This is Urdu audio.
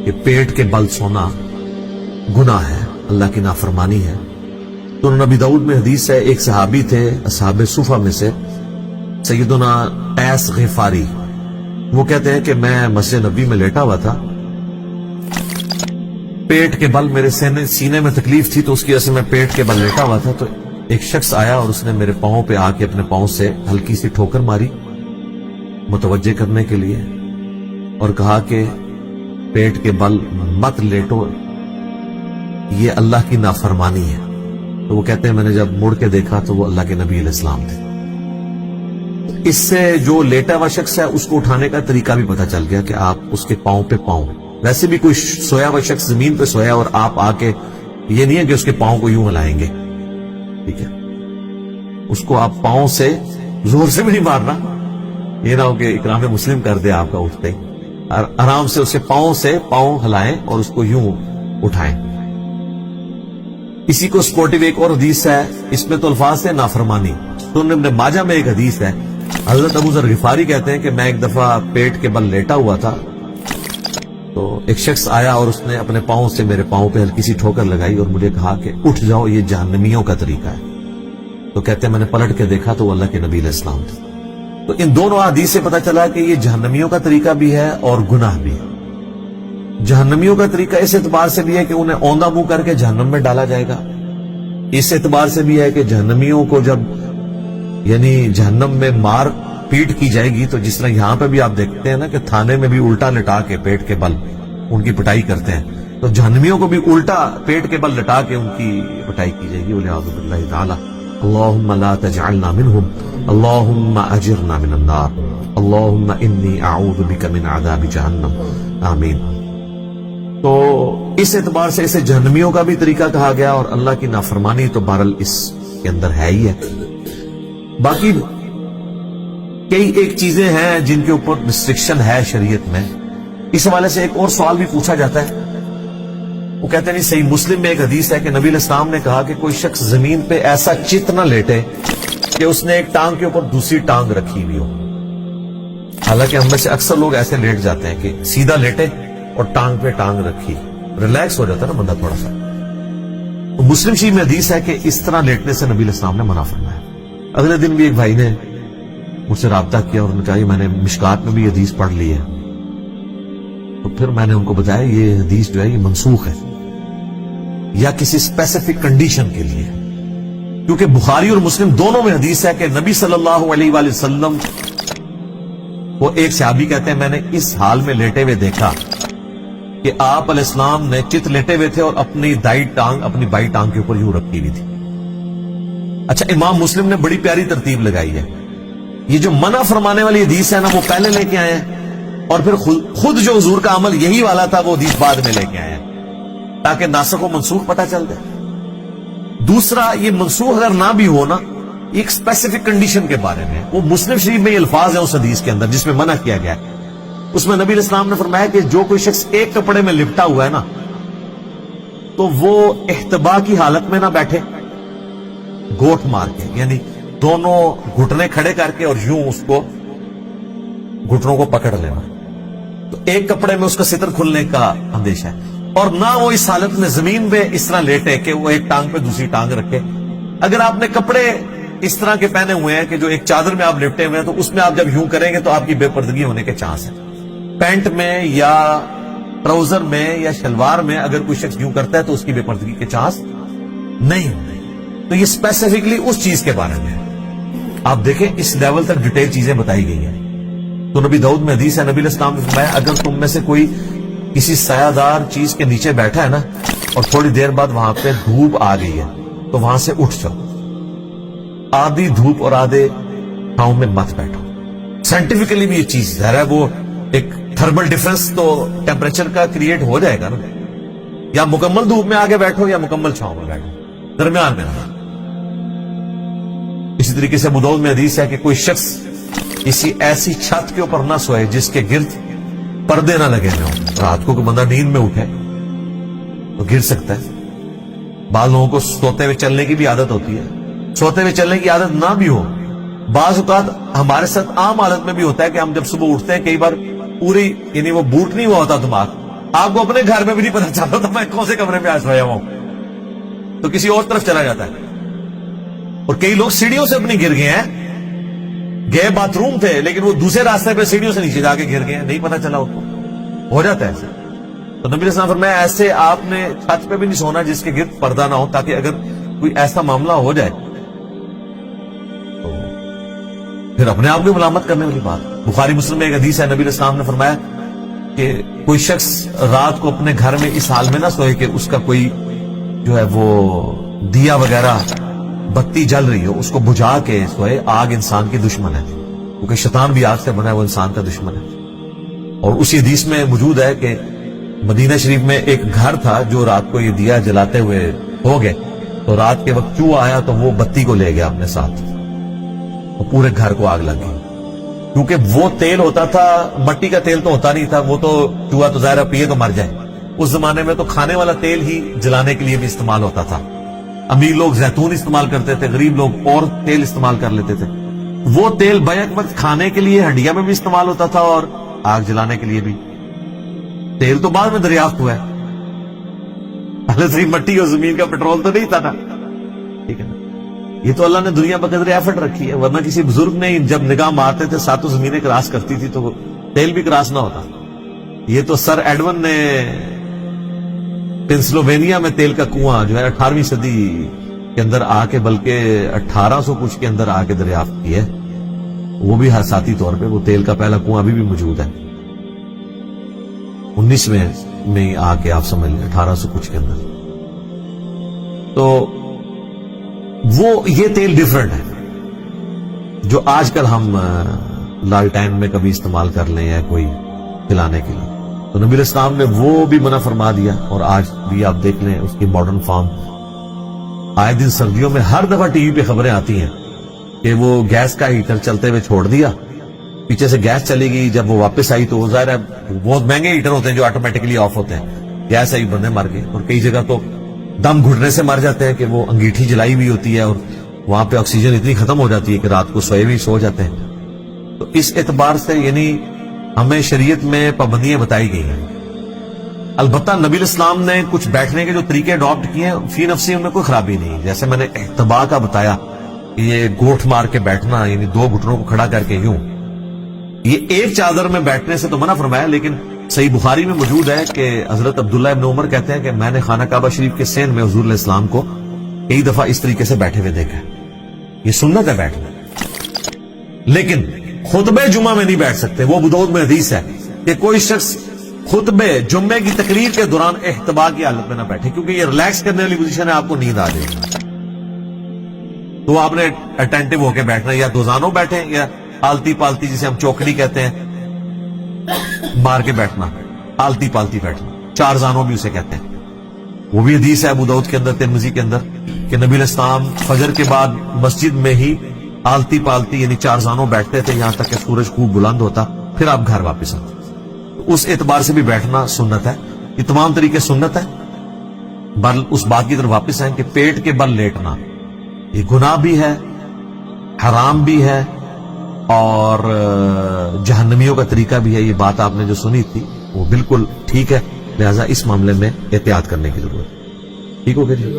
کہ پیٹ کے بل سونا گناہ ہے، اللہ کی نافرمانی ہے۔ تو نبی داؤد میں حدیث ہے، ایک صحابی تھے اصحاب صفہ میں سے سیدنا ایس غفاری، وہ کہتے ہیں کہ میں مسجد نبی میں لیٹا ہوا تھا، پیٹ کے بل میرے سینے میں تکلیف تھی، تو اس کی وجہ سے میں پیٹ کے بل لیٹا ہوا تھا، تو ایک شخص آیا اور اس نے میرے پاؤں پہ آ کے اپنے پاؤں سے ہلکی سی ٹھوکر ماری متوجہ کرنے کے لیے، اور کہا کہ پیٹ کے بل مت لیٹو، یہ اللہ کی نافرمانی ہے۔ تو وہ کہتے ہیں میں نے جب مڑ کے دیکھا تو وہ اللہ کے نبی علیہ السلام تھے۔ اس سے جو لیٹا ہوا شخص ہے اس کو اٹھانے کا طریقہ بھی پتہ چل گیا کہ آپ اس کے پاؤں پہ پاؤں، ویسے بھی کوئی سویا ہوا شخص زمین پہ سویا اور آپ آ کے، یہ نہیں ہے کہ اس کے پاؤں کو یوں ہلائیں گے، ٹھیک ہے، اس کو آپ پاؤں سے زور سے بھی نہیں مارنا، یہ نہ ہو کہ اکرام مسلم کر دے آپ کا اٹھتے، آرام سے اس کے پاؤں سے پاؤں ہلائیں اور اس کو یوں اٹھائیں۔ اسی کو سپورٹیو ایک اور حدیث ہے، اس میں تو الفاظ ہے نافرمانی۔ سنن ابن ماجہ میں ایک حدیث ہے، حضرت ابو ذر غفاری کہتے ہیں کہ میں ایک دفعہ پیٹ کے بل لیٹا ہوا تھا، تو ایک شخص آیا اور اس نے اپنے پاؤں سے میرے پاؤں پہ ہلکی سی ٹھوکر لگائی اور مجھے کہا کہ اٹھ جاؤ، یہ جہنمیوں کا طریقہ ہے۔ تو کہتے ہیں میں نے پلٹ کے دیکھا تو وہ اللہ کے نبی علیہ السلام تھے۔ تو ان دونوں حدیث سے پتہ چلا کہ یہ جہنمیوں کا طریقہ بھی ہے اور گناہ بھی ہے۔ جہنمیوں کا طریقہ اس اعتبار سے بھی ہے کہ انہیں اوندھا منہ کر کے جہنم میں ڈالا جائے گا، اس اعتبار سے بھی ہے کہ جہنمیوں کو جب یعنی جہنم میں مار پیٹ کی جائے گی، تو جس طرح یہاں پہ بھی آپ دیکھتے ہیں نا کہ تھانے میں بھی الٹا لٹا کے پیٹ کے بل ان کی پٹائی کرتے ہیں، تو جہنمیوں کو بھی الٹا پیٹ کے بل لٹا کے ان کی پٹائی کی جائے گی۔ والعیاذ باللہ تعالی۔ اللہم لا تجعلنا منہم، اللہم اجرنا من النار، اللہم انی اعوذ بک من عذاب جہنم، آمین۔ تو اس اعتبار سے اسے جہنمیوں کا بھی طریقہ کہا گیا، اور اللہ کی نافرمانی تو بہرحال اس کے اندر ہے ہی ہے۔ باقی کئی ایک چیزیں ہیں جن کے اوپر ریسٹرکشن ہے شریعت میں۔ اس حوالے سے ایک اور سوال بھی پوچھا جاتا ہے، وہ کہتے ہیں نہیں، صحیح مسلم میں ایک حدیث ہے کہ نبی علیہ السلام نے کہا کہ کوئی شخص زمین پہ ایسا چت نہ لیٹے کہ اس نے ایک ٹانگ کے اوپر دوسری ٹانگ رکھی ہوئی ہو۔ حالانکہ ہم میں سے اکثر لوگ ایسے لیٹ جاتے ہیں کہ سیدھا لیٹے اور ٹانگ پہ ٹانگ رکھی، ریلیکس ہو جاتا ہے نا بندہ تھوڑا سا۔ تو مسلم شریف میں حدیث ہے کہ اس طرح لیٹنے سے نبی علیہ السلام نے منع فرمایا۔ اگلے دن بھی ایک بھائی نے مجھ سے رابطہ کیا اور انہوں نے کہا میں نے مشکات میں بھی یہ حدیث پڑھ لی ہے، تو پھر میں نے ان کو بتایا یہ حدیث جو ہے یہ منسوخ ہے، یا کسی اسپیسیفک کنڈیشن کے لیے، کیونکہ بخاری اور مسلم دونوں میں حدیث ہے کہ نبی صلی اللہ علیہ وآلہ وسلم وہ ایک صحابی کہتے ہیں میں نے اس حال میں لیٹے ہوئے دیکھا کہ آپ علیہ السلام نے چت لیٹے ہوئے تھے اور اپنی دائیں ٹانگ اپنی بائیں ٹانگ کے اوپر یوں رکھی ہوئی تھی۔ اچھا، امام مسلم نے بڑی پیاری ترتیب لگائی ہے، یہ جو منع فرمانے والی حدیث ہے نا وہ پہلے لے کے آئے ہیں، اور پھر خود جو حضور کا عمل یہی والا تھا وہ حدیث بعد میں لے کے آئے ہیں، تاکہ ناسخ و منسوخ پتہ چل دے۔ دوسرا، یہ منسوخ اگر نہ بھی ہو نا، ایک اسپیسیفک کنڈیشن کے بارے میں، وہ مسلم شریف میں یہ الفاظ ہیں اس حدیث کے اندر جس میں منع کیا گیا ہے۔ اس میں نبی علیہ السلام نے فرمایا کہ جو کوئی شخص ایک کپڑے میں لپٹا ہوا ہے نا، تو وہ احتبا کی حالت میں نہ بیٹھے گوٹ مار کے، یعنی دونوں گھٹنے کھڑے کر کے اور یوں اس کو گھٹنوں کو پکڑ لینا، تو ایک کپڑے میں اس کا ستر کھلنے کا اندیشہ ہے، اور نہ وہ اس حالت میں زمین پہ اس طرح لیٹے کہ وہ ایک ٹانگ پہ دوسری ٹانگ رکھے۔ اگر آپ نے کپڑے اس طرح کے پہنے ہوئے ہیں کہ جو ایک چادر میں آپ لپٹے ہوئے ہیں، تو اس میں آپ جب یوں کریں گے تو آپ کی بے پردگی ہونے کے چانس ہیں۔ پینٹ میں یا ٹراؤزر میں یا شلوار میں اگر کوئی شخص یوں کرتا ہے تو اس کی بے پردگی کے چانس نہیں۔ تو یہ اسپیسیفکلی اس چیز کے بارے میں آپ دیکھیں، اس لیول تک ڈیٹیل چیزیں بتائی گئی ہیں۔ تو نبی داؤد میں حدیث ہے، نبی علیہ السلام نے فرمایا اگر تم میں سے کوئی کسی سایہ دار چیز کے نیچے بیٹھا ہے نا، اور تھوڑی دیر بعد وہاں پہ دھوپ آ گئی ہے، تو وہاں سے اٹھ جاؤ، آدھی دھوپ اور آدھے چھاؤں میں مت بیٹھو۔ سائنٹیفکلی بھی یہ چیز ظاہر ہے، وہ ایک تھرمل ڈیفرنس تو ٹیمپریچر کا کریٹ ہو جائے گا نا، یا مکمل دھوپ میں آگے بیٹھو یا مکمل چھاؤں میں بیٹھو، درمیان میں رہو۔ اسی طریقے سے ابو داؤد میں حدیث ہے کہ کوئی شخص کسی ایسی چھت کے اوپر نہ سوئے جس کے گرد پردے نہ لگے ہوئے ہوں۔ رات کو کوئی بندہ نیند میں اٹھے تو گر سکتا ہے۔ بعض لوگوں کو سوتے ہوئے چلنے کی بھی عادت ہوتی ہے، سوتے ہوئے چلنے کی عادت نہ بھی ہو، بعض اوقات ہمارے ساتھ عام حالت میں بھی ہوتا ہے کہ ہم جب صبح اٹھتے ہیں کئی بار پوری یعنی وہ بوٹ نہیں ہوا ہوتا دماغ، آپ کو اپنے گھر میں بھی نہیں پتا چلتا تھا میں کون سے کمرے میں آج سویا ہوا ہوں، تو کسی اور طرف چلا جاتا ہے. اور کئی لوگ سیڑھیوں سے اپنی گر گئے ہیں، گئے باتھ روم تھے لیکن وہ دوسرے راستے پہ سیڑھیوں سے نیچے جا کے گر گئے ہیں، نہیں پتا چلا ان کو. ہو جاتا ہے ایسے. تو نبی علیہ السلام فرمایا ایسے آپ نے چھت پہ بھی نہیں سونا جس کے گرد پردہ نہ ہو، تاکہ اگر کوئی ایسا معاملہ ہو جائے تو پھر اپنے آپ کو ملامت کرنے والی بات. بخاری مسلم میں ایک حدیث ہے، نبی علیہ السلام نے فرمایا کہ کوئی شخص رات کو اپنے گھر میں اس حال میں نہ سوئے کہ اس کا کوئی جو ہے وہ دیا وغیرہ بتی جل رہی ہو، اس کو بجھا کے سوئے. آگ انسان کی دشمن ہے، کیونکہ شیطان بھی آگ سے بنا ہے، وہ انسان کا دشمن ہے. اور اسی حدیث میں موجود ہے کہ مدینہ شریف میں ایک گھر تھا جو رات کو یہ دیا جلاتے ہوئے ہو گئے، تو رات کے وقت چوہا آیا تو وہ بتی کو لے گیا اپنے ساتھ، اور پورے گھر کو آگ لگ گئی. کیونکہ وہ تیل ہوتا تھا، مٹی کا تیل تو ہوتا نہیں تھا، وہ تو چوہا تو ظاہر پیے تو مر جائے. اس زمانے میں تو کھانے والا تیل ہی جلانے کے لیے بھی استعمال ہوتا تھا. امیر لوگ زیتون استعمال کرتے تھے، غریب لوگ اور تیل استعمال کر لیتے تھے. وہ تیل بیک وقت کھانے کے لیے ہنڈیا میں بھی استعمال ہوتا تھا اور آگ جلانے کے لیے بھی. تیل تو بعد میں دریافت ہوا ہے، پہلے سے ہی مٹی اور زمین کا پیٹرول تو نہیں تھا نا. ٹھیک ہے نا، یہ تو اللہ نے دنیا پر قدر ایفٹ رکھی ہے، ورنہ کسی بزرگ نے جب نگاہ مارتے تھے ساتوں زمینیں کراس کرتی تھی تو تیل بھی کراس نہ ہوتا. یہ تو سر ایڈون نے پینسلوینیا میں تیل کا کنواں جو ہے 18ویں صدی کے اندر آ کے، بلکہ 1800 کچھ کے اندر آ کے دریافت کی ہے. وہ بھی حساتی طور پہ وہ تیل کا پہلا کنواں ابھی بھی موجود ہے. 19ویں میں آ کے آپ سمجھ لیں 1800 کچھ کے اندر. تو وہ یہ تیل ڈیفرنٹ ہے جو آج کل ہم لالٹین میں کبھی استعمال کر لیں یا کوئی کھلانے کے لیے. تو نبی علیہ السلام نے وہ بھی منع فرما دیا. اور آج بھی آپ دیکھ لیں اس کی ماڈرن فارم. آئے دن سردیوں میں ہر دفعہ ٹی وی پہ خبریں آتی ہیں کہ وہ گیس کا ہیٹر چلتے ہوئے چھوڑ دیا، پیچھے سے گیس چلی گئی، جب وہ واپس آئی تو ظاہر ہے بہت مہنگے ہیٹر ہوتے ہیں جو آٹومیٹکلی آف ہوتے ہیں، گیس آئی بندے مر گئے. اور کئی جگہ تو دم گھٹنے سے مر جاتے ہیں کہ وہ انگیٹھی جلائی ہوئی ہوتی ہے اور وہاں پہ آکسیجن اتنی ختم ہو جاتی ہے کہ رات کو سوئے بھی سو جاتے ہیں. تو اس اعتبار سے یعنی ہمیں شریعت میں پابندیاں بتائی گئی ہیں. البتہ نبی علیہ السلام نے کچھ بیٹھنے کے جو طریقے اڈاپٹ کیے ہیں فی نفسی ان میں کوئی خرابی نہیں. جیسے میں نے احتبا کا بتایا کہ یہ گوٹھ مار کے بیٹھنا، یعنی دو گھٹنوں کو کھڑا کر کے یوں، یہ ایک چادر میں بیٹھنے سے تو منع فرمایا. لیکن صحیح بخاری میں موجود ہے کہ حضرت عبداللہ ابن عمر کہتے ہیں کہ میں نے خانہ کعبہ شریف کے سین میں حضور علیہ السلام کو کئی دفعہ اس طریقے سے بیٹھے ہوئے دیکھا. یہ سنت ہے بیٹھنا، لیکن خطبے جمعہ میں نہیں بیٹھ سکتے. وہ ابو داؤد میں حدیث ہے کہ کوئی شخص خطبے جمعے کی تقریر کے دوران احتبا کی حالت میں نہ بیٹھے، کیونکہ یہ ریلیکس کرنے والی پوزیشن ہے، آپ کو نیند آ جائے گی. تو آپ نے اٹینٹو ہو کے بیٹھنا، یا دوزانوں بیٹھیں یا آلتی پالتی جسے ہم چوکڑی کہتے ہیں مار کے بیٹھنا، آلتی پالتی بیٹھنا، چار زانوں بھی اسے کہتے ہیں. وہ بھی حدیث ہے ابو داؤد کے اندر، ترمذی کے اندر، کہ نبی علیہ السلام فجر کے بعد مسجد میں ہی آلتی پالتی یعنی چار زانوں بیٹھتے تھے یہاں تک کہ سورج خوب بلند ہوتا، پھر آپ گھر واپس آتے. اس اعتبار سے بھی بیٹھنا سنت ہے. یہ تمام طریقے سنت ہے. بل اس بات کی طرف واپس آئیں کہ پیٹ کے بل لیٹنا یہ گناہ بھی ہے، حرام بھی ہے اور جہنمیوں کا طریقہ بھی ہے. یہ بات آپ نے جو سنی تھی وہ بالکل ٹھیک ہے، لہذا اس معاملے میں احتیاط کرنے کی ضرورت ہے. ٹھیک ہو گیا جی؟